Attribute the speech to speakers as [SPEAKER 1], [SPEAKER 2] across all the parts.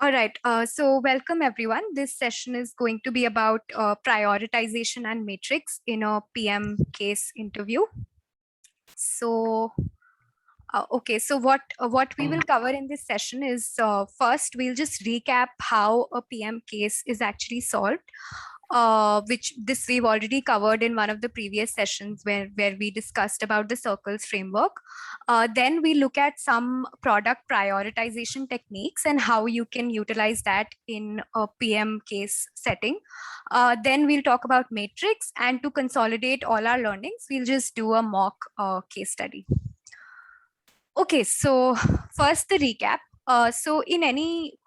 [SPEAKER 1] All right. So welcome everyone. This session is going to be about prioritization and matrix in a PM case interview. So, okay. So what we will cover in this session is first we'll just recap how a PM case is actually solved. Which this we've already covered in one of the previous sessions where we discussed about the circles framework. Then we look at some product prioritization techniques and how you can utilize that in a PM case setting. Then we'll talk about matrix, and to consolidate all our learnings, we'll just do a mock case study. Okay, so first the recap. So in any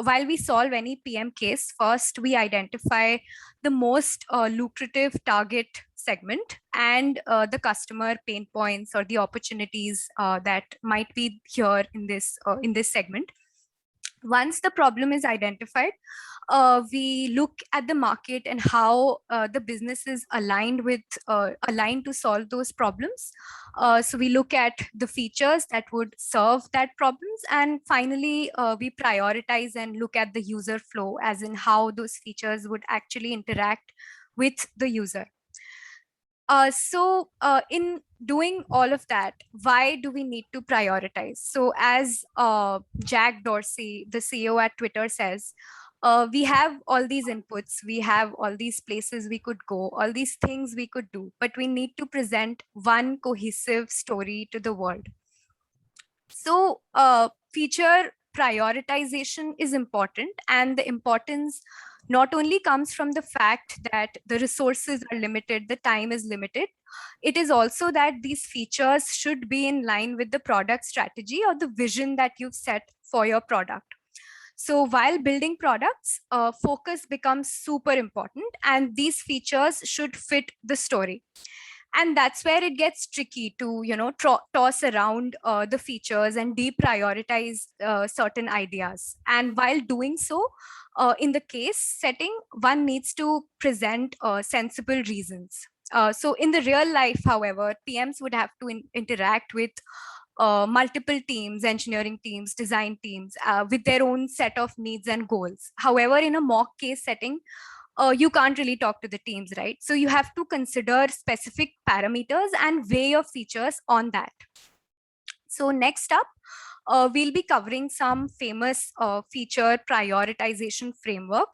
[SPEAKER 1] while we solve any PM case, first we identify the most lucrative target segment and the customer pain points or the opportunities that might be here in this segment. Once the problem is identified, we look at the market and how the business is aligned to solve those problems. So we look at the features that would serve that problems, and finally we prioritize and look at the user flow, as in how those features would actually interact with the user. In doing all of that, why do we need to prioritize? So as Jack Dorsey, the CEO at Twitter, says, we have all these inputs, we have all these places we could go, all these things we could do, but we need to present one cohesive story to the world. So feature prioritization is important, and the importance not only comes from the fact that the resources are limited, the time is limited, it is also that these features should be in line with the product strategy or the vision that you've set for your product. So while building products, focus becomes super important, and these features should fit the story. And that's where it gets tricky to toss around the features and deprioritize certain ideas. And while doing so, in the case setting, one needs to present sensible reasons. So in the real life, however, PMs would have to interact with multiple teams, engineering teams, design teams, with their own set of needs and goals. However, in a mock case setting, you can't really talk to the teams, right? So you have to consider specific parameters and weigh your features on that. So next up, we'll be covering some famous feature prioritization framework.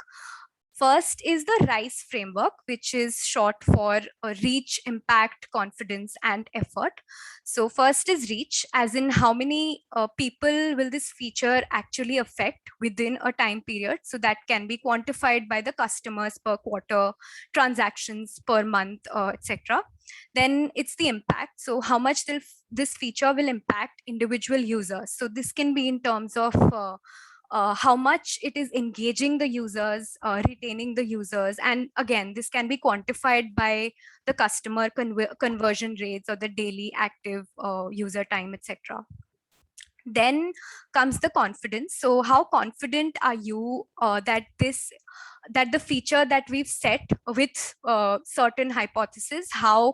[SPEAKER 1] First is the RICE framework, which is short for reach, impact, confidence, and effort. So first is reach, as in how many people will this feature actually affect within a time period. So that can be quantified by the customers per quarter, transactions per month, etc. Then it's the impact. So how much this feature will impact individual users. So this can be in terms of how much it is engaging the users, retaining the users. And again, this can be quantified by the customer conversion rates or the daily active user time, etc. Then comes the confidence. So how confident are you that the feature that we've set with certain hypothesis, how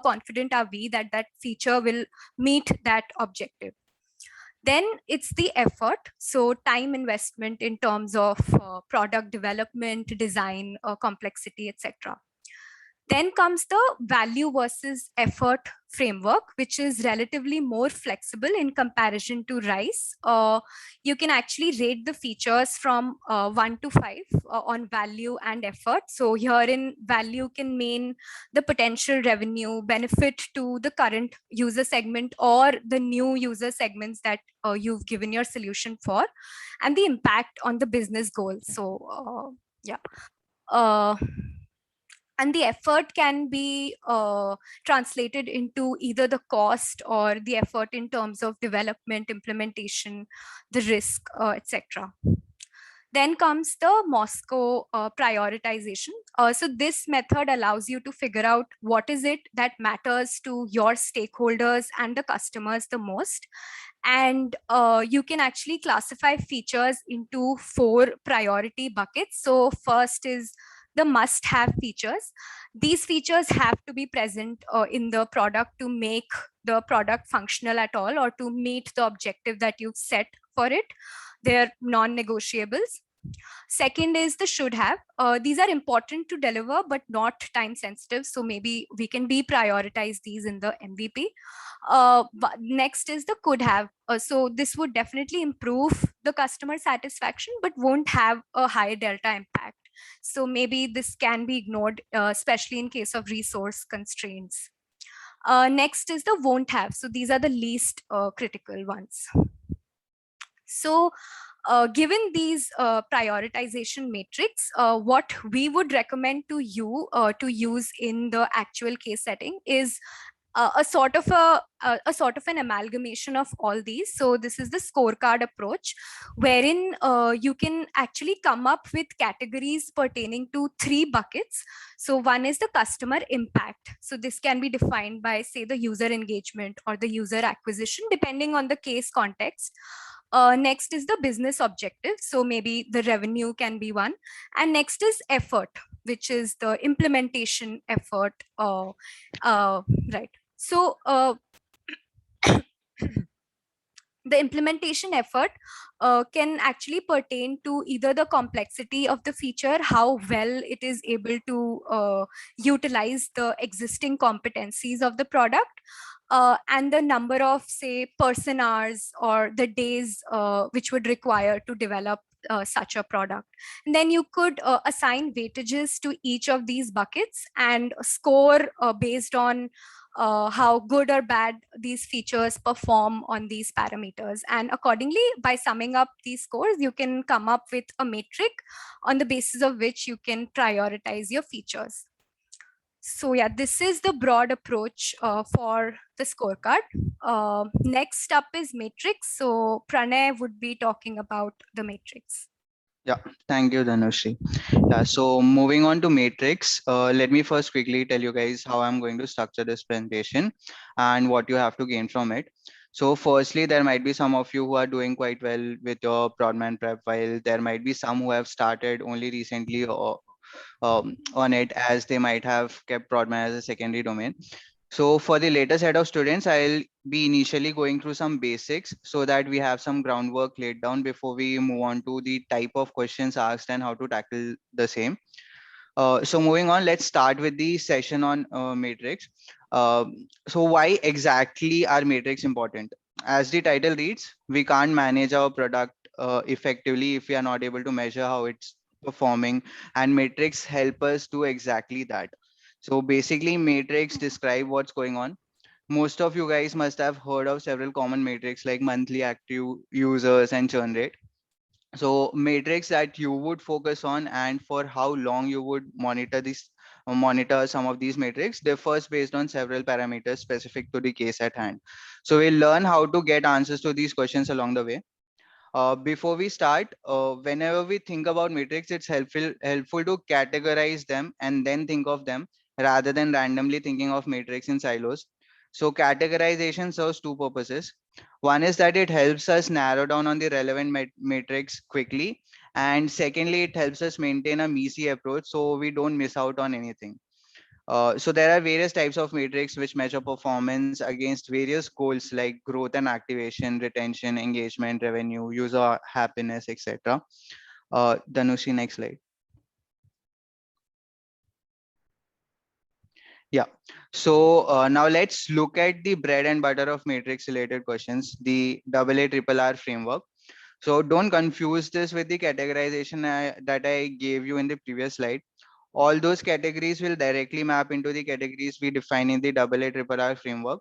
[SPEAKER 1] confident are we that that feature will meet that objective? Then it's the effort, so time investment in terms of product development, design, complexity, etc. Then comes the value versus effort framework, which is relatively more flexible in comparison to RICE. You can actually rate the features from 1 to 5 on value and effort. So here in value can mean the potential revenue benefit to the current user segment or the new user segments that you've given your solution for, and the impact on the business goals. So yeah. And the effort can be translated into either the cost or the effort in terms of development, implementation, the risk, etc. Then comes the Moscow prioritization. So this method allows you to figure out what is it that matters to your stakeholders and the customers the most. And you can actually classify features into 4 priority buckets. So first is the must-have features. These features have to be present in the product to make the product functional at all, or to meet the objective that you've set for it. They're non-negotiables. Second is the should have. These are important to deliver, but not time sensitive. So maybe we can deprioritize these in the MVP. Next is the could have. So this would definitely improve the customer satisfaction, but won't have a high delta impact. So maybe this can be ignored, especially in case of resource constraints. Next is the won't have. So these are the least critical ones. So given these prioritization matrix, what we would recommend to you to use in the actual case setting is a sort of a sort of an amalgamation of all these. So this is the scorecard approach, wherein you can actually come up with categories pertaining to 3 buckets. So one is the customer impact. So this can be defined by, say, the user engagement or the user acquisition, depending on the case context. Next is the business objective. So maybe the revenue can be one. And next is effort, which is the implementation effort. Right. So the implementation effort can actually pertain to either the complexity of the feature, how well it is able to utilize the existing competencies of the product, and the number of, say, person hours or the days which would require to develop such a product. And then you could assign weightages to each of these buckets and score based on how good or bad these features perform on these parameters. And accordingly, by summing up these scores, you can come up with a metric on the basis of which you can prioritize your features. So yeah, this is the broad approach for the scorecard. Next up is matrix. So Pranay would be talking about the matrix.
[SPEAKER 2] Yeah, thank you, Dhanushri. Yeah, so moving on to matrix, let me first quickly tell you guys how I'm going to structure this presentation and what you have to gain from it. So firstly, there might be some of you who are doing quite well with your Prodman prep, while there might be some who have started only recently on it, as they might have kept Prodman as a secondary domain. So for the later set of students, I'll be initially going through some basics so that we have some groundwork laid down before we move on to the type of questions asked and how to tackle the same. So moving on, let's start with the session on matrix. So why exactly are matrix important? As the title reads, we can't manage our product effectively if we are not able to measure how it's performing, and matrix help us do exactly that. So basically, matrix describe what's going on. Most of you guys must have heard of several common metrics like monthly active users and churn rate. So matrix that you would focus on and for how long you would monitor some of these metrics differs based on several parameters specific to the case at hand. So we'll learn how to get answers to these questions along the way. Before we start, whenever we think about metrics, it's helpful to categorize them and then think of them rather than randomly thinking of metrics in silos. So categorization serves two purposes. One is that it helps us narrow down on the relevant metrics quickly, and secondly, it helps us maintain a messy approach so we don't miss out on anything. So there are various types of metrics which measure performance against various goals like growth and activation, retention, engagement, revenue, user happiness, etc. Dhanushi, next slide. Yeah. So now let's look at the bread and butter of matrix related questions, the AA triple R framework. So don't confuse this with the categorization that I gave you in the previous slide. All those categories will directly map into the categories we define in the AA triple R framework.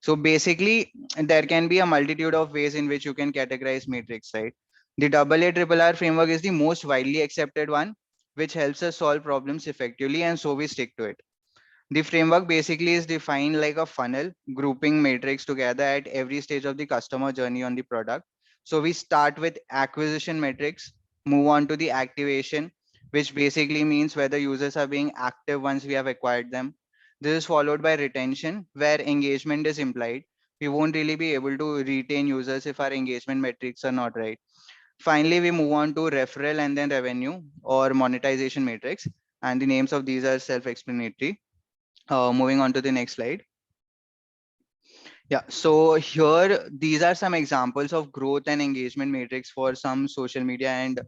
[SPEAKER 2] So basically, there can be a multitude of ways in which you can categorize matrix, right? The AA triple R framework is the most widely accepted one, which helps us solve problems effectively, and so we stick to it. The framework basically is defined like a funnel, grouping matrix together at every stage of the customer journey on the product. So we start with acquisition metrics, move on to the activation, which basically means whether users are being active once we have acquired them. This is followed by retention, where engagement is implied. We won't really be able to retain users if our engagement metrics are not right. Finally, we move on to referral and then revenue or monetization matrix. And the names of these are self-explanatory. Moving on to the next slide. Yeah, so here these are some examples of growth and engagement matrix for some social media and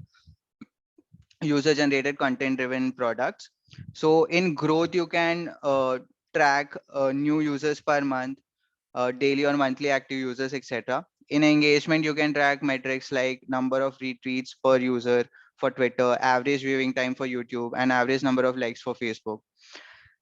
[SPEAKER 2] user generated content driven products. So in growth, you can track new users per month, daily or monthly active users, etc. In engagement, you can track metrics like number of retweets per user for Twitter, average viewing time for YouTube, and average number of likes for Facebook.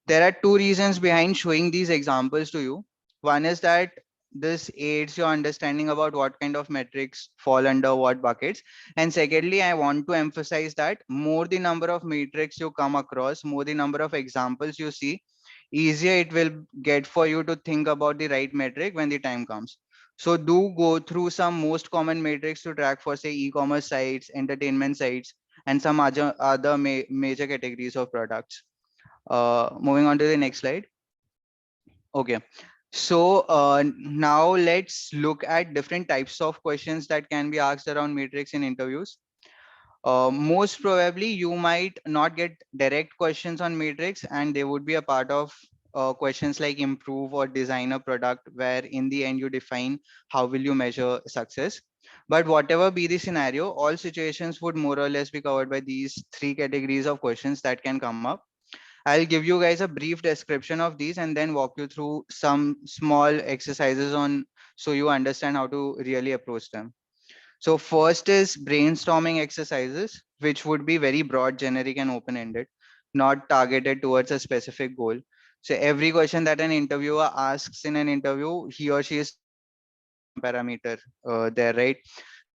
[SPEAKER 2] There are two reasons behind showing these examples to you. One is that this aids your understanding about what kind of metrics fall under what buckets. And secondly, I want to emphasize that more the number of metrics you come across, more the number of examples you see, easier it will get for you to think about the right metric when the time comes. So do go through some most common metrics to track for say e-commerce sites, entertainment sites, and some other major categories of products. Moving on to the next slide. Okay. So now let's look at different types of questions that can be asked around matrix in interviews. Most probably you might not get direct questions on matrix, and they would be a part of questions like improve or design a product, where in the end you define how will you measure success. But whatever be the scenario, all situations would more or less be covered by these three categories of questions that can come up. I'll give you guys a brief description of these and then walk you through some small exercises on so you understand how to really approach them. So first is brainstorming exercises, which would be very broad, generic, and open-ended, not targeted towards a specific goal. So every question that an interviewer asks in an interview, he or she is trying to achieve some parameter there, right?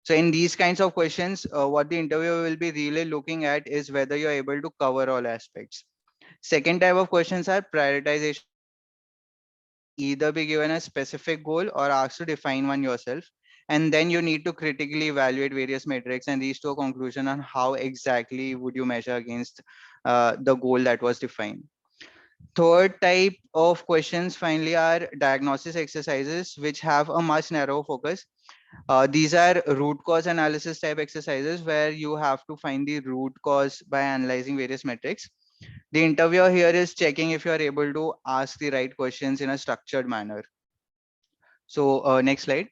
[SPEAKER 2] So in these kinds of questions, what the interviewer will be really looking at is whether you're able to cover all aspects. Second type of questions are prioritization questions. You can either be given a specific goal or asked to define one yourself. And then you need to critically evaluate various metrics and reach to a conclusion on how exactly would you measure against the goal that was defined. Third type of questions finally are diagnosis exercises, which have a much narrower focus. These are root cause analysis type exercises where you have to find the root cause by analyzing various metrics. The interviewer here is checking if you are able to ask the right questions in a structured manner. So next slide.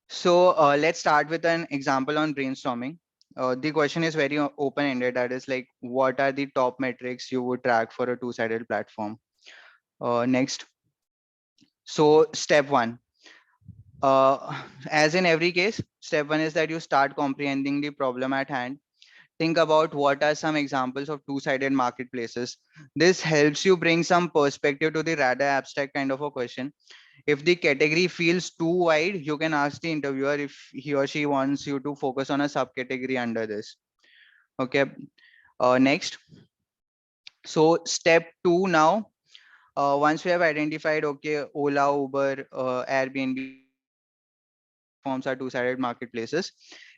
[SPEAKER 2] So let's start with an example on brainstorming. The question is very open-ended. That is like, what are the top metrics you would track for a two-sided platform? Next. So step one, as in every case, step one is that you start comprehending the problem at hand. Think about what are some examples of two-sided marketplaces. This helps you bring some perspective to the rather abstract kind of a question. If the category feels too wide, you can ask the interviewer if he or she wants you to focus on a subcategory under this. Okay. Next. So step two now, once we have identified, okay, Ola, Uber, Airbnb, and some other platforms are two-sided marketplaces.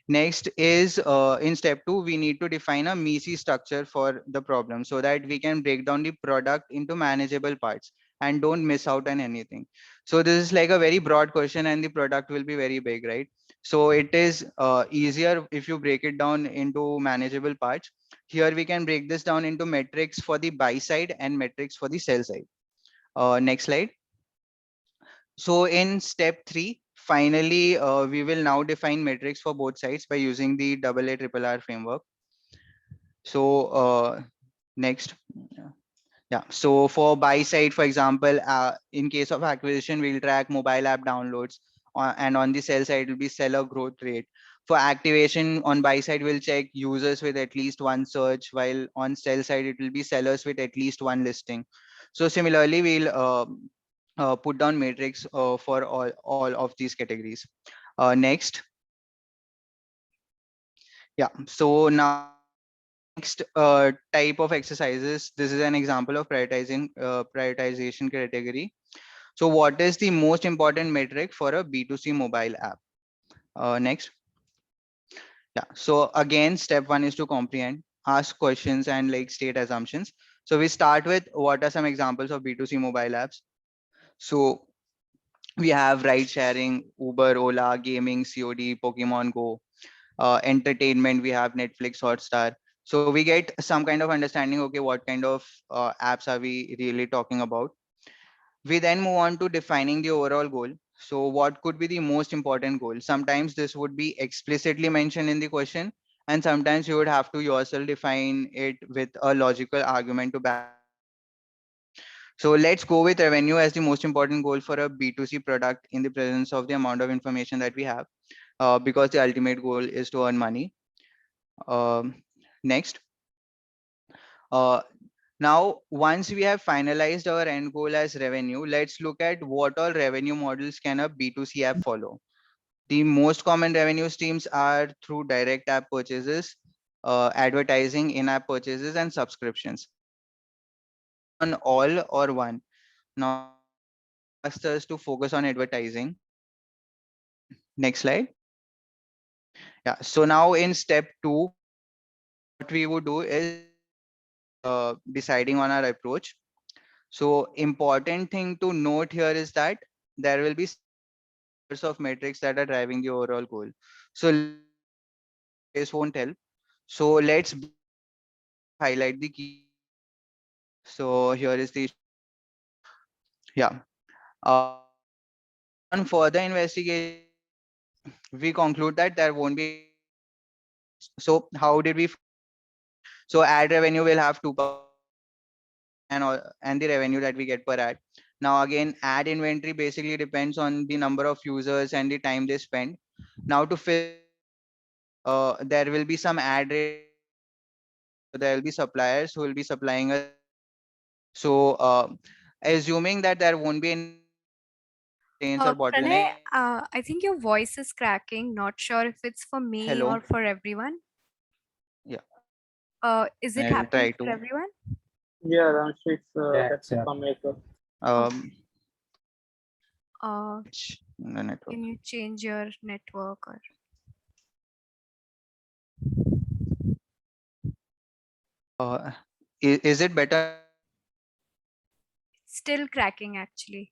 [SPEAKER 2] Next is in step two, we need to define a MECE structure for the problem so that we can break down the product into manageable parts and don't miss out on anything. So this is like a very broad question and the product will be very big, right? So it is easier if you break it down into manageable parts. Here we can break this down into metrics for the buy side and metrics for the sell side. Next slide. So in step three, finally, we will now define metrics for both sides by using the AA framework. So next. Yeah. So for buy side, for example, in case of acquisition, we'll track mobile app downloads, and on the sell side, it will be seller growth rate. For activation on buy side, we'll check users with at least one search, while on sell side, it will be sellers with at least one listing. So similarly, we'll put down matrix for all of these categories. Next. Yeah. So now the next type of exercises, this is an example of prioritization category. So what is the most important metric for a B2C mobile app? Next. Yeah. So again, step one is to comprehend, ask questions and like state assumptions. So we start with what are some examples of B2C mobile apps? So we have ride sharing, Uber, Ola, gaming, COD, Pokemon Go, entertainment, we have Netflix, Hotstar. So we get some kind of understanding, okay, what kind of apps are we really talking about? We then move on to defining the overall goal. So what could be the most important goal? Sometimes this would be explicitly mentioned in the question, and sometimes you would have to yourself define it with a logical argument to back it up. So let's go with revenue as the most important goal for a B2C product in the presence of the amount of information that we have, because the ultimate goal is to earn money. Next, uh, now once we have finalized our end goal as revenue, let's look at what all revenue models can a B2C app follow. The most common revenue streams are through direct app purchases, advertising, in-app purchases, and subscriptions. Can we focus on all or one? Now, Danushri has asked us to focus on advertising. Next slide. Yeah. So now in step two, what we would do is deciding on our approach. So important thing to note here is that there will be several drivers of metrics that are driving the overall goal. So list them here, but space won't help. So let's briefly highlight the key ones. So here is the yeah. Upon further investigation, we conclude that there won't be any revenue opportunities. So how did we find that? So ad revenue will have two parts: inventory and the revenue that we get per ad. Now again, ad inventory basically depends on the number of users and the time they spend. Now to fill this gap, there will be some ad rate suppliers. So there will be suppliers who will be supplying us the ad. So assuming that there won't be any constraints or
[SPEAKER 1] Pranay,
[SPEAKER 2] bottlenecks.
[SPEAKER 1] I think your voice is cracking. Not sure if it's for me
[SPEAKER 2] Hello.
[SPEAKER 1] or for everyone.
[SPEAKER 2] Yeah,
[SPEAKER 1] Is it
[SPEAKER 2] I'll
[SPEAKER 1] happening
[SPEAKER 2] try
[SPEAKER 1] for
[SPEAKER 2] to.
[SPEAKER 1] everyone?
[SPEAKER 3] Yeah, Ramshik, that's
[SPEAKER 4] Yeah.
[SPEAKER 3] from April.
[SPEAKER 2] Um,
[SPEAKER 1] Uh,
[SPEAKER 2] the network.
[SPEAKER 1] can you change your network or
[SPEAKER 2] Uh, is it better now?
[SPEAKER 1] still cracking actually?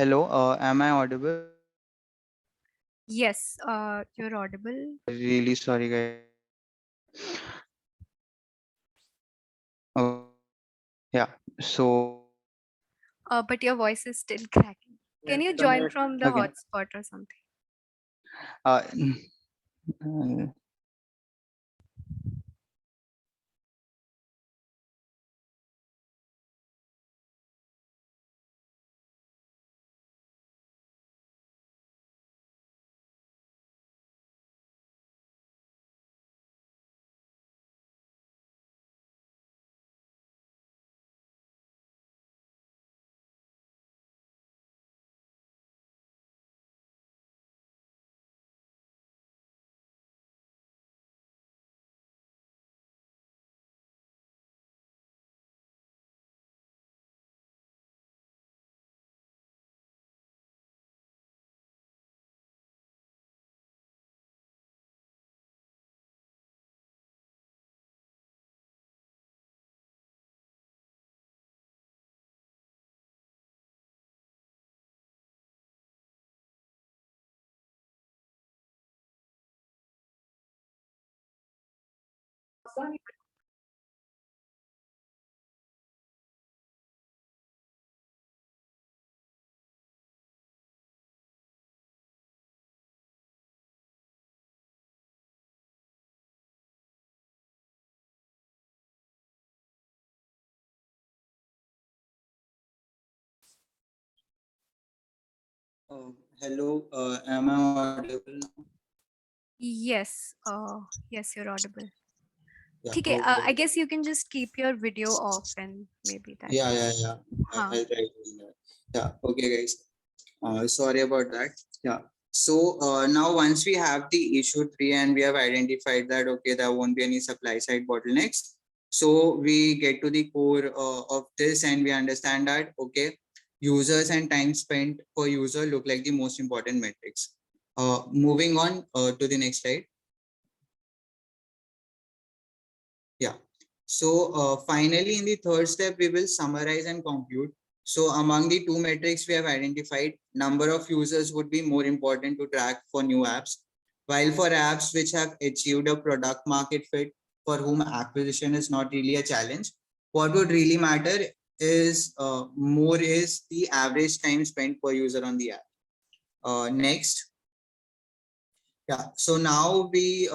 [SPEAKER 2] Hello, am I audible?
[SPEAKER 1] Yes, you're audible.
[SPEAKER 2] Really sorry, guys. Okay. Yeah. So
[SPEAKER 1] But your voice is still cracking. Can
[SPEAKER 3] Yes,
[SPEAKER 1] you join
[SPEAKER 3] Ramesh.
[SPEAKER 1] from the
[SPEAKER 2] again,
[SPEAKER 1] hotspot or something?
[SPEAKER 2] uh, uh, hello, am I audible now?
[SPEAKER 1] Yes, yes, you're audible.
[SPEAKER 4] Yeah.
[SPEAKER 1] ठीक है,
[SPEAKER 4] Okay.
[SPEAKER 1] I guess you can just keep your video off and maybe that.
[SPEAKER 4] Yeah.
[SPEAKER 1] Huh.
[SPEAKER 4] I'll try doing that. Yeah. Okay, guys. Sorry about that. Yeah. So now once we have the issue 3 and we have identified that, okay, there won't be any supply side bottlenecks. So we get to the core of this and we understand that, okay, users and time spent per user look like the most important metrics. Moving on to the next slide. Yeah. So finally, in the third step, we will summarize and conclude. So among the two metrics we have identified, number of users would be more important to track for new apps. While for apps which have achieved a product market fit, for whom acquisition is not really a challenge, what would really matter is more is the average time spent per user on the app. Next. Yeah, so now we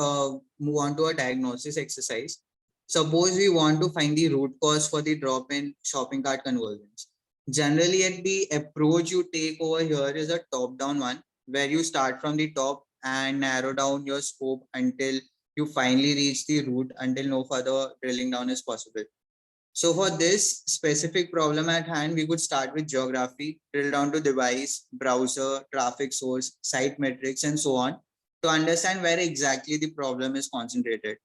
[SPEAKER 4] move on to a diagnosis exercise. Suppose we want to find the root cause for the drop in shopping cart conversions. Generally, at the approach you take over here is a top-down one, where you start from the top and narrow down your scope until you finally reach the root, until no further drilling down is possible. So for this specific problem at hand, we could start with geography, drill down to device, browser, traffic source, site metrics, and so on to understand where exactly the problem is concentrated.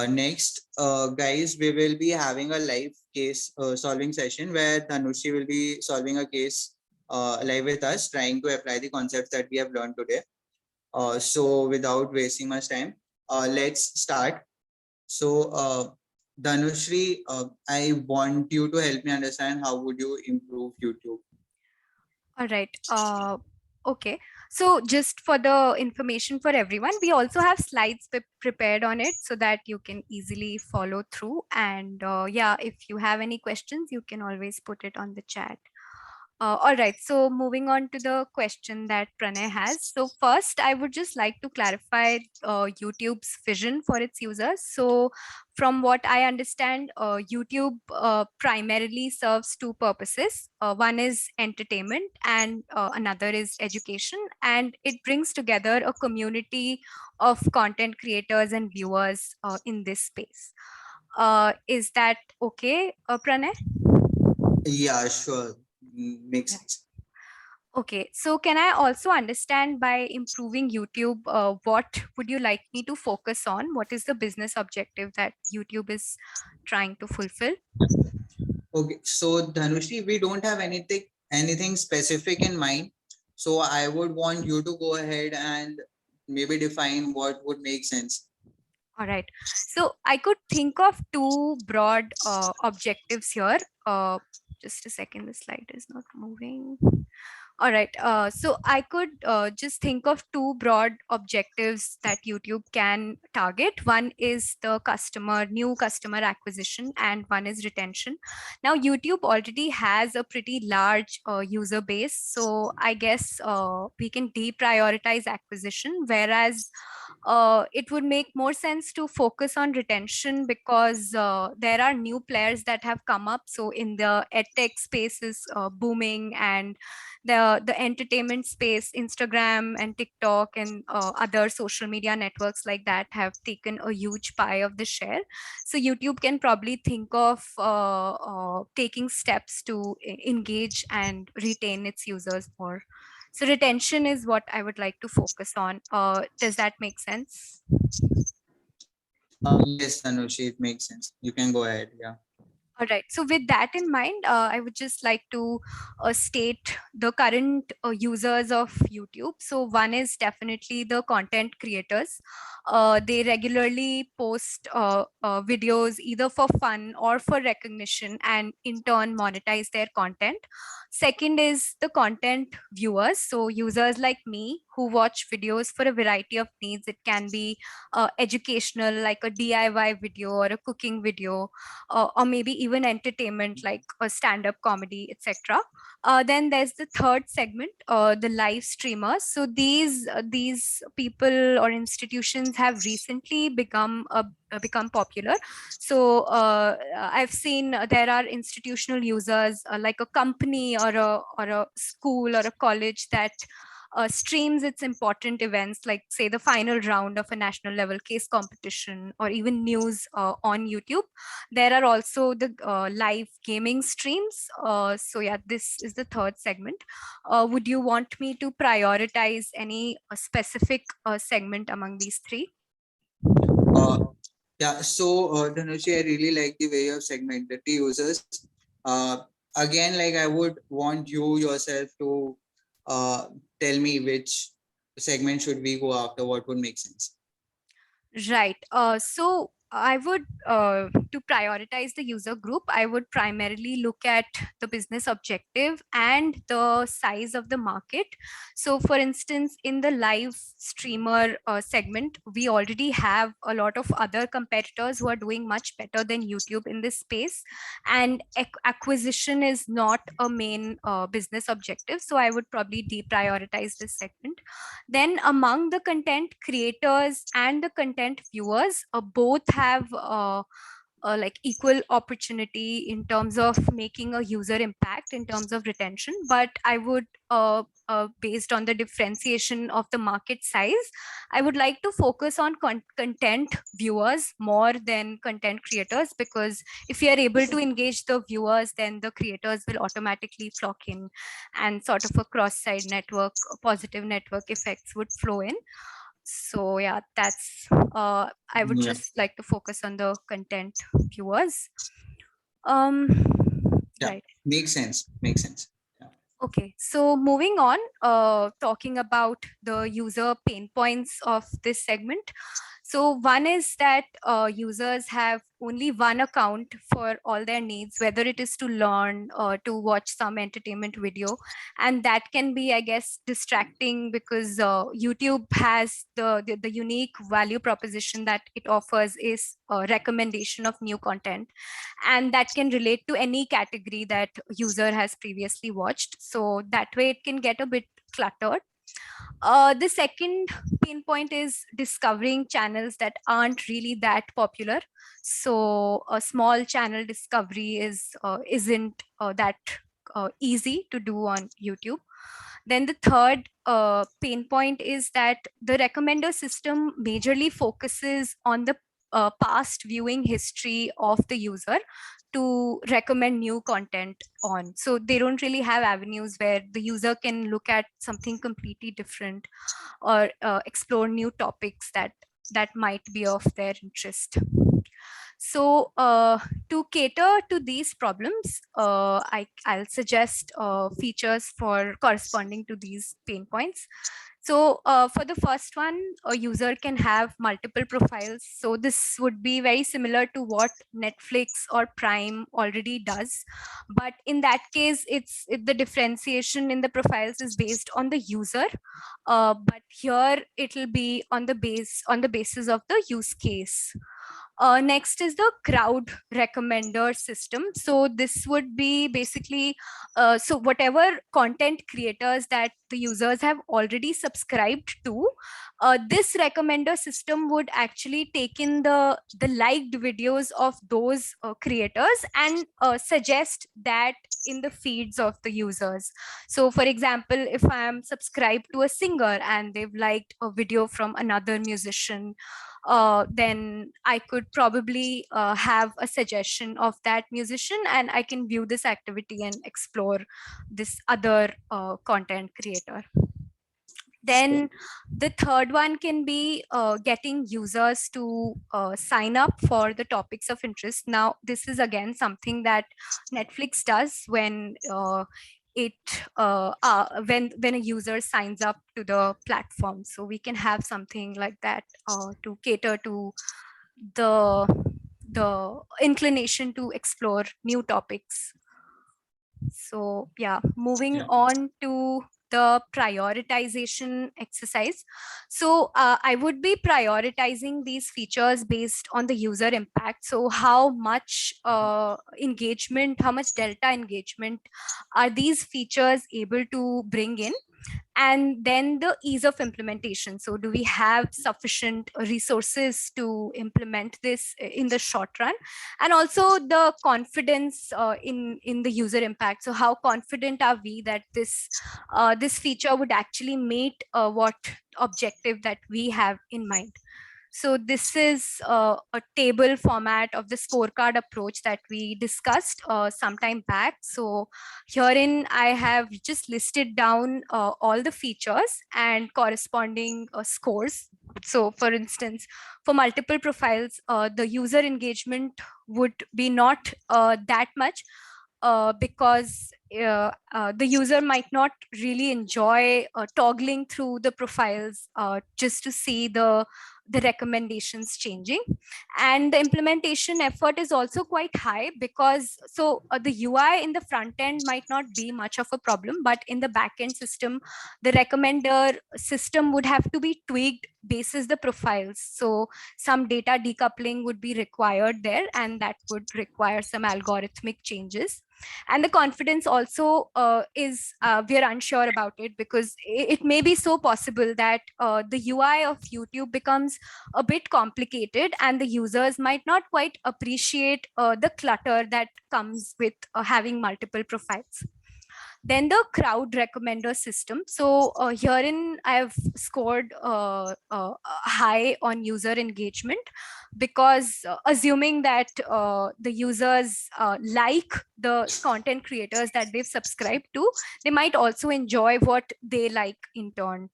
[SPEAKER 4] Next, guys, we will be having a live case solving session where Dhanushi will be solving a case live with us, trying to apply the concepts that we have learned today. So without wasting much time, let's start. So Dhanushri, I want you to help me understand how would you improve YouTube.
[SPEAKER 1] All right. Okay. So just for the information for everyone, we also have slides prepared on it so that you can easily follow through. And yeah, if you have any questions, you can always put it on the chat. All right, so moving on to the question that Pranay has. So first, I would just like to clarify YouTube's vision for its users. So from what I understand, YouTube primarily serves two purposes. One is entertainment and another is education. And it brings together a community of content creators and viewers in this space. Is that okay, Pranay?
[SPEAKER 4] Yeah, sure. Makes sense.
[SPEAKER 1] Okay, so can I also understand by improving YouTube, what would you like me to focus on? What is the business objective that YouTube is trying to fulfill?
[SPEAKER 4] Okay, so Dhanushri, we don't have anything specific in mind. So I would want you to go ahead and maybe define what would make sense.
[SPEAKER 1] All right, so I could think of two broad objectives here. Just a second, the slide is not moving. All right. So I could just think of two broad objectives that YouTube can target. One is the new customer acquisition, and one is retention. Now, YouTube already has a pretty large user base. So I guess we can deprioritize acquisition, whereas it would make more sense to focus on retention because there are new players that have come up. So in the edtech space is booming, and the entertainment space, Instagram and TikTok and other social media networks like that have taken a huge pie of the share. So YouTube can probably think of taking steps to engage and retain its users more. So retention is what I would like to focus on. Does that make sense?
[SPEAKER 4] Yes, Dhanushri, it makes sense. You can go ahead. Yeah.
[SPEAKER 1] All right. So with that in mind, I would just like to state the current users of YouTube. So one is definitely the content creators. They regularly post videos either for fun or for recognition and in turn monetize their content. Second is the content viewers. So users like me who watch videos for a variety of needs. It can be educational, like a DIY video or a cooking video, or maybe even entertainment like a stand-up comedy, etc. Then there's the third segment, the live streamers. So these people or institutions have recently become popular. So I've seen there are institutional users like a company or a school or a college that streams its important events, like say the final round of a national level case competition or even news on YouTube. There are also the live gaming streams. So yeah, this is the third segment. Would you want me to prioritize any specific segment among these three?
[SPEAKER 4] Yeah, so Dhanushi, I really like the way you have segmented the users. Again, like I would want you yourself to tell me which segment should we go after, what would make sense.
[SPEAKER 1] Right. So I would, to prioritize the user group, I would primarily look at the business objective and the size of the market. So for instance, in the live streamer segment, we already have a lot of other competitors who are doing much better than YouTube in this space. And acquisition is not a main business objective. So I would probably deprioritize this segment. Then among the content creators and the content viewers, both have like equal opportunity in terms of making a user impact in terms of retention. But I would, based on the differentiation of the market size, I would like to focus on content viewers more than content creators, because if you are able to engage the viewers, then the creators will automatically flock in, and sort of a cross-side network, positive network effects would flow in. So yeah, that's I would
[SPEAKER 4] Yeah.
[SPEAKER 1] just like to focus on the content viewers. um
[SPEAKER 4] Yeah.
[SPEAKER 1] right.
[SPEAKER 4] Makes sense. Makes sense.
[SPEAKER 1] Okay, so moving on, talking about the user pain points of this segment. So one is that users have only one account for all their needs, whether it is to learn or to watch some entertainment video. And that can be, I guess, distracting, because YouTube has the unique value proposition that it offers is a recommendation of new content. And that can relate to any category that user has previously watched. So that way it can get a bit cluttered. The second pain point is discovering channels that aren't really that popular. So a small channel discovery isn't that easy to do on YouTube. Then the third pain point is that the recommender system majorly focuses on the past viewing history of the user to recommend new content on. So they don't really have avenues where the user can look at something completely different or explore new topics that might be of their interest. So to cater to these problems, I'll suggest features for corresponding to these pain points. So for the first one, a user can have multiple profiles. So this would be very similar to what Netflix or Prime already does. But in that case, the differentiation in the profiles is based on the user. But here it'll be on the basis of the use case. Next is the crowd recommender system. So this would be basically, so whatever content creators that the users have already subscribed to, this recommender system would actually take in the liked videos of those creators and suggest that in the feeds of the users. So for example, if I am subscribed to a singer and they've liked a video from another musician, then I could probably have a suggestion of that musician, and I can view this activity and explore this other content creator. Then the third one can be getting users to sign up for the topics of interest. Now, this is again something that Netflix does when when a user signs up to the platform. So we can have something like that to cater to the inclination to explore new topics. So yeah, moving on to the prioritization exercise. So I would be prioritizing these features based on the user impact. So how much engagement, how much delta engagement are these features able to bring in? And then the ease of implementation. So do we have sufficient resources to implement this in the short run? And also the confidence in the user impact. So how confident are we that this feature would actually meet what objective that we have in mind? So this is a table format of the scorecard approach that we discussed some time back. So herein I have just listed down all the features and corresponding scores. So for instance, for multiple profiles, the user engagement would be not that much because the user might not really enjoy toggling through the profiles just to see the recommendations changing. And the implementation effort is also quite high because the UI in the front end might not be much of a problem, but in the backend system, the recommender system would have to be tweaked basis the profiles. So some data decoupling would be required there, and that would require some algorithmic changes. And the confidence also is we are unsure about it because it may be so possible that the UI of YouTube becomes a bit complicated and the users might not quite appreciate the clutter that comes with having multiple profiles. Then the crowd recommender system. So herein I have scored high on user engagement because assuming that the users like the content creators that they've subscribed to, they might also enjoy what they like in turn.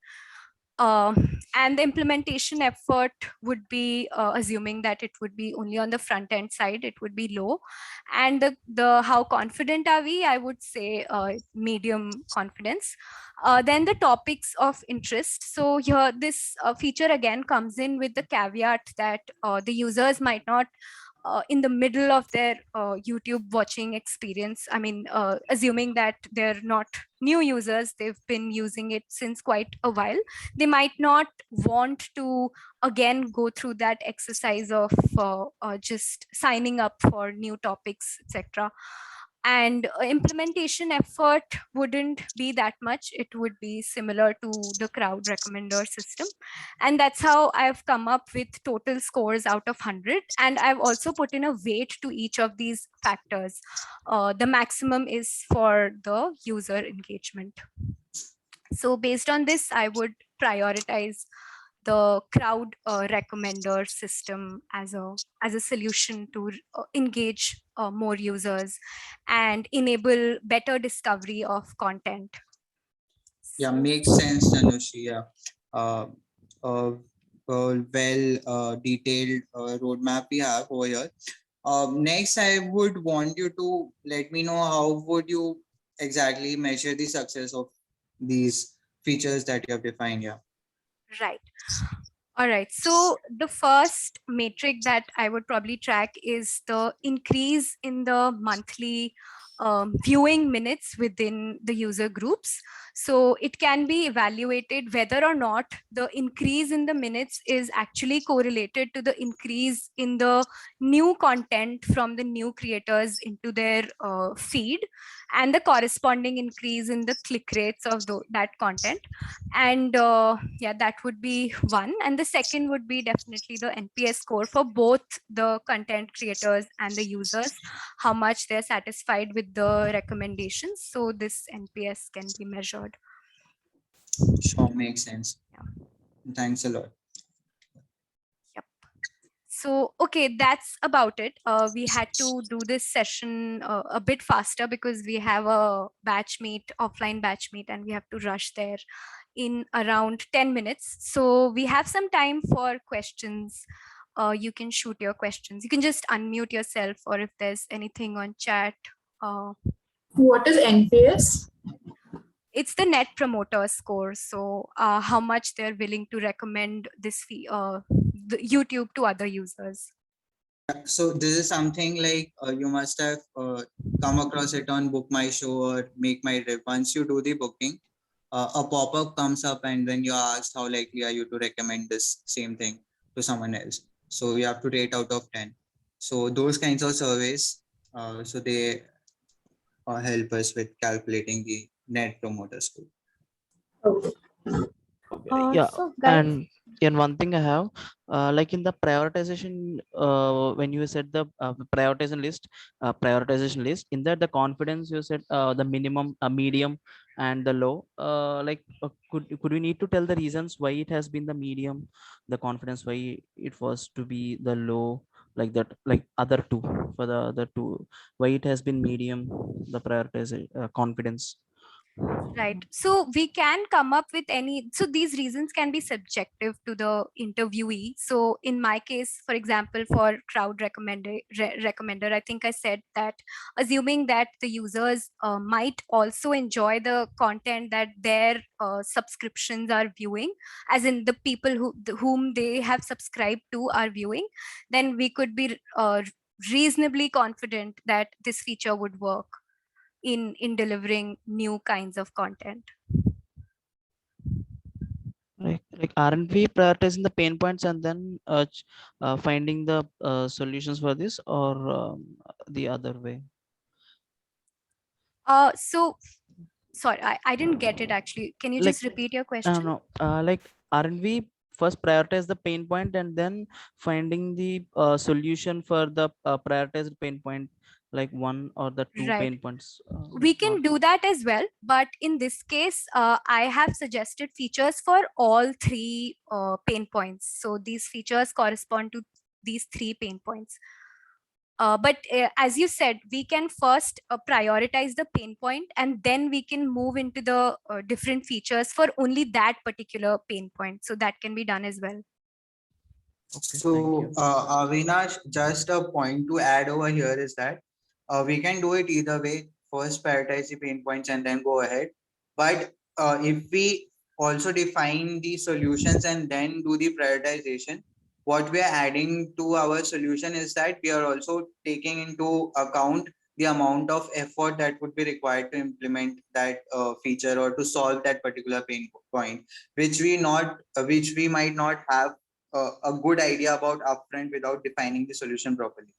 [SPEAKER 1] And the implementation effort would be assuming that it would be only on the front end side, it would be low. And the how confident are we? I would say medium confidence. Then the topics of interest. So here this feature again comes in with the caveat that the users might not in the middle of their YouTube watching experience. I mean, assuming that they're not new users, they've been using it since quite a while. They might not want to again go through that exercise of just signing up for new topics, etc. And implementation effort wouldn't be that much. It would be similar to the crowd recommender system. And that's how I've come up with total scores out of 100. And I've also put in a weight to each of these factors. The maximum is for the user engagement. So based on this, I would prioritize the crowd recommender system as a solution to engage more users and enable better discovery of content.
[SPEAKER 4] Yeah, makes sense, Dhanushi. Yeah. Well detailed roadmap we have over here. Next, I would want you to let me know how would you exactly measure the success of these features that you have defined here.
[SPEAKER 1] Right. All right. So the first metric that I would probably track is the increase in the monthly viewing minutes within the user groups. So it can be evaluated whether or not the increase in the minutes is actually correlated to the increase in the new content from the new creators into their feed and the corresponding increase in the click rates of that content. And yeah, that would be one. And the second would be definitely the NPS score for both the content creators and the users, how much they're satisfied with the recommendations. So this NPS can be measured.
[SPEAKER 4] Sure, makes sense.
[SPEAKER 1] Yeah.
[SPEAKER 4] Thanks a lot.
[SPEAKER 1] Yep. So, okay, that's about it. We had to do this session a bit faster because we have a batch meet, offline batch meet, and we have to rush there in around 10 minutes. So we have some time for questions. You can shoot your questions. You can just unmute yourself, or if there's anything on chat.
[SPEAKER 5] What is NPS?
[SPEAKER 1] It's the net promoter score. So how much they're willing to recommend this the YouTube to other users.
[SPEAKER 4] So this is something like you must have come across it on Book My Show or Make My Trip. Once you do the booking, a pop-up comes up and then you are asked how likely are you to recommend this same thing to someone else. So you have to rate out of 10. So those kinds of surveys, so they help us with calculating the net promoter score.
[SPEAKER 5] Okay.
[SPEAKER 6] Yeah,
[SPEAKER 7] So guys,
[SPEAKER 6] and one thing I have, like in the prioritization, when you said the prioritization list, in that the confidence you said the minimum, medium, and the low. Could we need to tell the reasons why it has been the medium, the confidence, why it was to be the low, like that, like other two, for the other two, why it has been medium, the prioritization confidence.
[SPEAKER 1] Right. So we can come up with any, so these reasons can be subjective to the interviewee. So in my case, for example, for crowd recommender, I think I said that assuming that the users might also enjoy the content that their subscriptions are viewing, as in the people whom they have subscribed to are viewing, then we could be reasonably confident that this feature would work in delivering new kinds of content.
[SPEAKER 6] Like aren't we prioritizing the pain points and then finding the solutions for this, or the other way?
[SPEAKER 1] So sorry, I didn't get it actually. Can you
[SPEAKER 6] Like
[SPEAKER 1] just repeat your question?
[SPEAKER 6] no, like aren't we first prioritize the pain point and then finding the solution for the prioritized pain point, like one or the two
[SPEAKER 1] Right.
[SPEAKER 6] pain points?
[SPEAKER 1] We
[SPEAKER 6] Not
[SPEAKER 1] can do that as well, but in this case, I have suggested features for all three pain points. So these features correspond to these three pain points. But as you said, we can first prioritize the pain point, and then we can move into the different features for only that particular pain point. So that can be done as well.
[SPEAKER 6] okay. Thank
[SPEAKER 4] So,
[SPEAKER 6] you.
[SPEAKER 4] Avinash, just a point to add over here is that we can do it either way. First, prioritize the pain points and then go ahead. But if we also define the solutions and then do the prioritization, what we are adding to our solution is that we are also taking into account the amount of effort that would be required to implement that feature or to solve that particular pain point, which we might not have a good idea about upfront without defining the solution properly.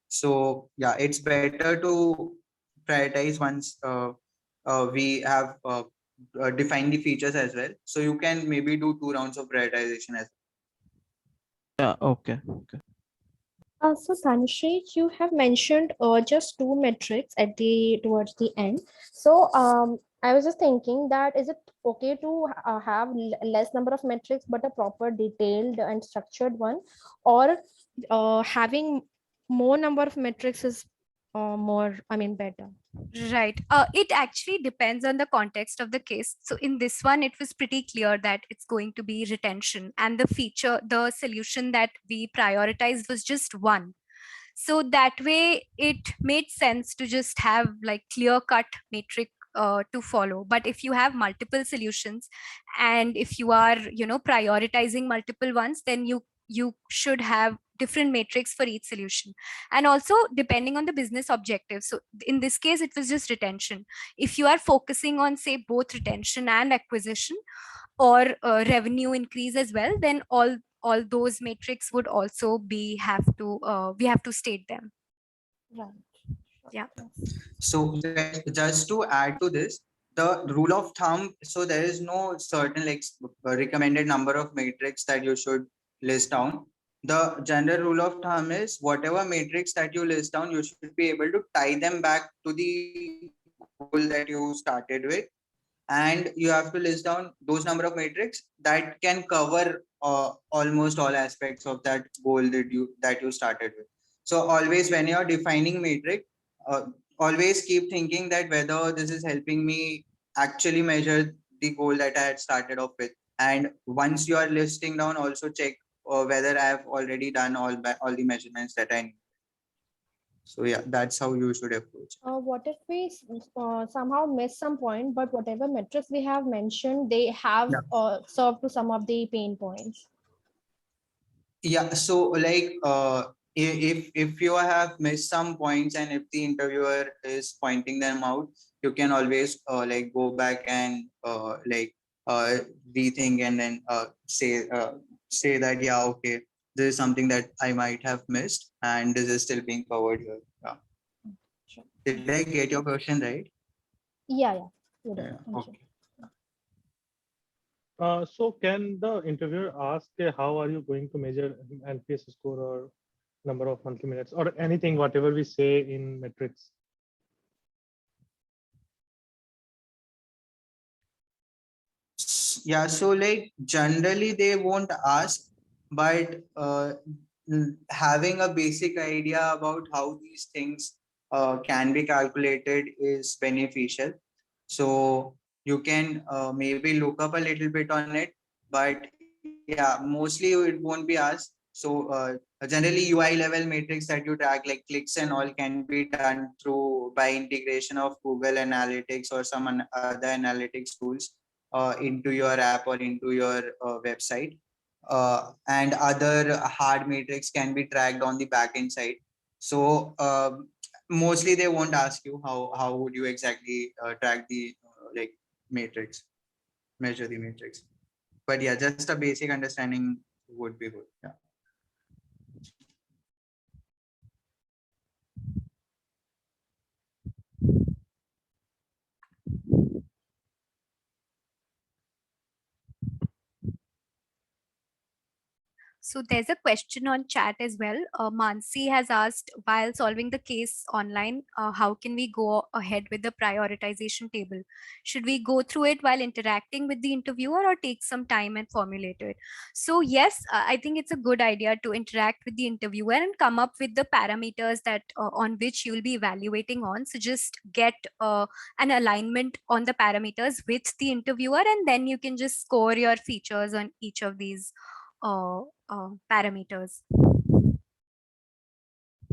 [SPEAKER 4] So yeah, it's better to prioritize once we have defined the features as well. So you can maybe do 2 rounds of prioritization as
[SPEAKER 6] Yeah, okay.
[SPEAKER 7] so Tanushree, you have mentioned just two metrics at the towards the end. So I was just thinking that is it okay to have less number of metrics but a proper detailed and structured one, or having more number of metrics is more, I mean, better?
[SPEAKER 1] Right. It actually depends on the context of the case. So in this one, it was pretty clear that it's going to be retention, and the solution that we prioritized was just one. So that way, it made sense to just have like clear cut metric to follow. But if you have multiple solutions, and if you are prioritizing multiple ones, then you should have different metrics for each solution, and also depending on the business objective. So in this case, it was just retention. If you are focusing on, say, both retention and acquisition, or revenue increase as well, then all those metrics would also be have to we have to state them.
[SPEAKER 7] Right.
[SPEAKER 1] Yeah.
[SPEAKER 4] so just to add to this, the rule of thumb, so there is no certain like recommended number of matrix that you should list down. The general rule of thumb is whatever matrix that you list down, you should be able to tie them back to the goal that you started with, and you have to list down those number of matrix that can cover almost all aspects of that goal that you started with. So always when you're defining matrix, uh, always keep thinking that whether this is helping me actually measure the goal that I had started off with. And once you are listing down, also check whether I have already done all the measurements that I need. So yeah, that's how you should approach.
[SPEAKER 7] What if we somehow miss some point, but whatever metrics we have mentioned, they have
[SPEAKER 4] Yeah.
[SPEAKER 7] served to some of the pain points?
[SPEAKER 4] Yeah, so like if you have missed some points and if the interviewer is pointing them out, you can always like go back and uh, rethink and then say that, yeah, okay, this is something that I might have missed and this is still being covered here. Yeah.
[SPEAKER 7] Sure.
[SPEAKER 4] Did I get your question right?
[SPEAKER 7] Yeah, you did.
[SPEAKER 4] Yeah.
[SPEAKER 7] Thank you.
[SPEAKER 4] Okay.
[SPEAKER 3] So can the interviewer ask how are you going to measure NPS score or number of monthly minutes or anything, whatever we say in metrics?
[SPEAKER 4] Yeah, so like generally they won't ask, but having a basic idea about how these things can be calculated is beneficial. So you can maybe look up a little bit on it, but yeah, mostly it won't be asked. So generally UI level metrics that you track like clicks and all can be done through by integration of Google Analytics or some other analytics tools into your app or into your website. And other hard metrics can be tracked on the backend side. So mostly they won't ask you how would you exactly track the like matrix, measure the matrix. But yeah, just a basic understanding would be good. Yeah.
[SPEAKER 1] So there's a question on chat as well. Mansi has asked, while solving the case online, how can we go ahead with the prioritization table? Should we go through it while interacting with the interviewer or take some time and formulate it? So yes, I think it's a good idea to interact with the interviewer and come up with the parameters that on which you'll be evaluating on. So just get an alignment on the parameters with the interviewer, and then you can just score your features on each of these parameters.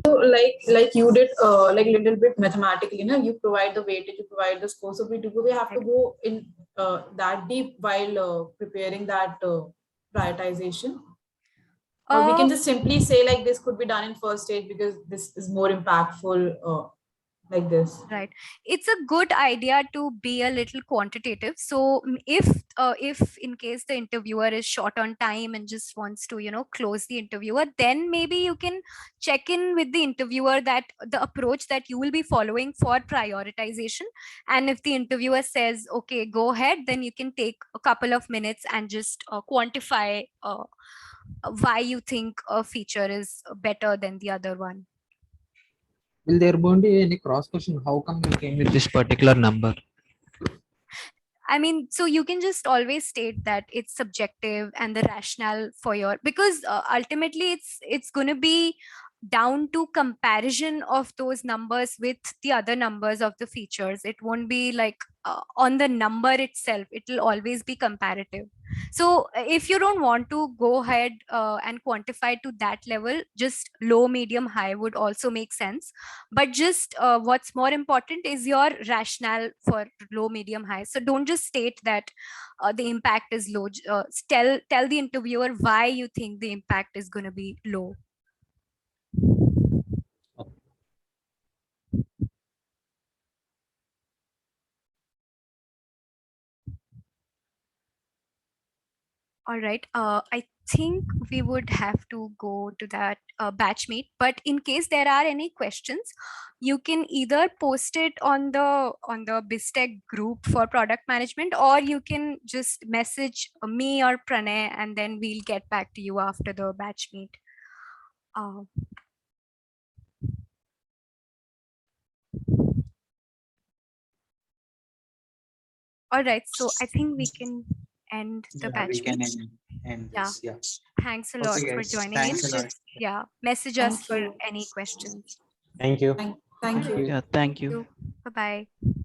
[SPEAKER 5] So like you did like little bit mathematically, you know, you provide the weightage, you provide the score. So we have to go in that deep while preparing that prioritization. Or we can just simply say like this could be done in first stage because this is more impactful like this.
[SPEAKER 1] Right. It's a good idea to be a little quantitative. So if in case the interviewer is short on time and just wants to, close the interviewer, then maybe you can check in with the interviewer that the approach that you will be following for prioritization. And if the interviewer says, okay, go ahead, then you can take a couple of minutes and just quantify why you think a feature is better than the other one.
[SPEAKER 8] Will there be any cross question? How come you came with this particular number?
[SPEAKER 1] I mean, so you can just always state that it's subjective and the rationale for your, because ultimately it's going to be down to comparison of those numbers with the other numbers of the features. It won't be like on the number itself. It will always be comparative. So if you don't want to go ahead and quantify to that level, just low, medium, high would also make sense. But just what's more important is your rationale for low, medium, high. So don't just state that the impact is low. Tell the interviewer why you think the impact is going to be low. All right. I think we would have to go to that batch meet. But in case there are any questions, you can either post it on the BizTech group for product management, or you can just message me or Pranay, and then we'll get back to you after the batch meet. All right. So I think we can end the batch
[SPEAKER 4] We can
[SPEAKER 1] meet.
[SPEAKER 4] end this. Yeah.
[SPEAKER 1] Thanks a lot
[SPEAKER 4] Okay,
[SPEAKER 1] for
[SPEAKER 4] guys.
[SPEAKER 1] joining
[SPEAKER 4] Thanks
[SPEAKER 1] in.
[SPEAKER 4] a lot.
[SPEAKER 1] Just message us
[SPEAKER 5] Thank
[SPEAKER 1] for
[SPEAKER 5] you.
[SPEAKER 1] any questions.
[SPEAKER 3] Thank you.
[SPEAKER 5] Thank you.
[SPEAKER 6] Yeah, thank you.
[SPEAKER 1] Bye bye.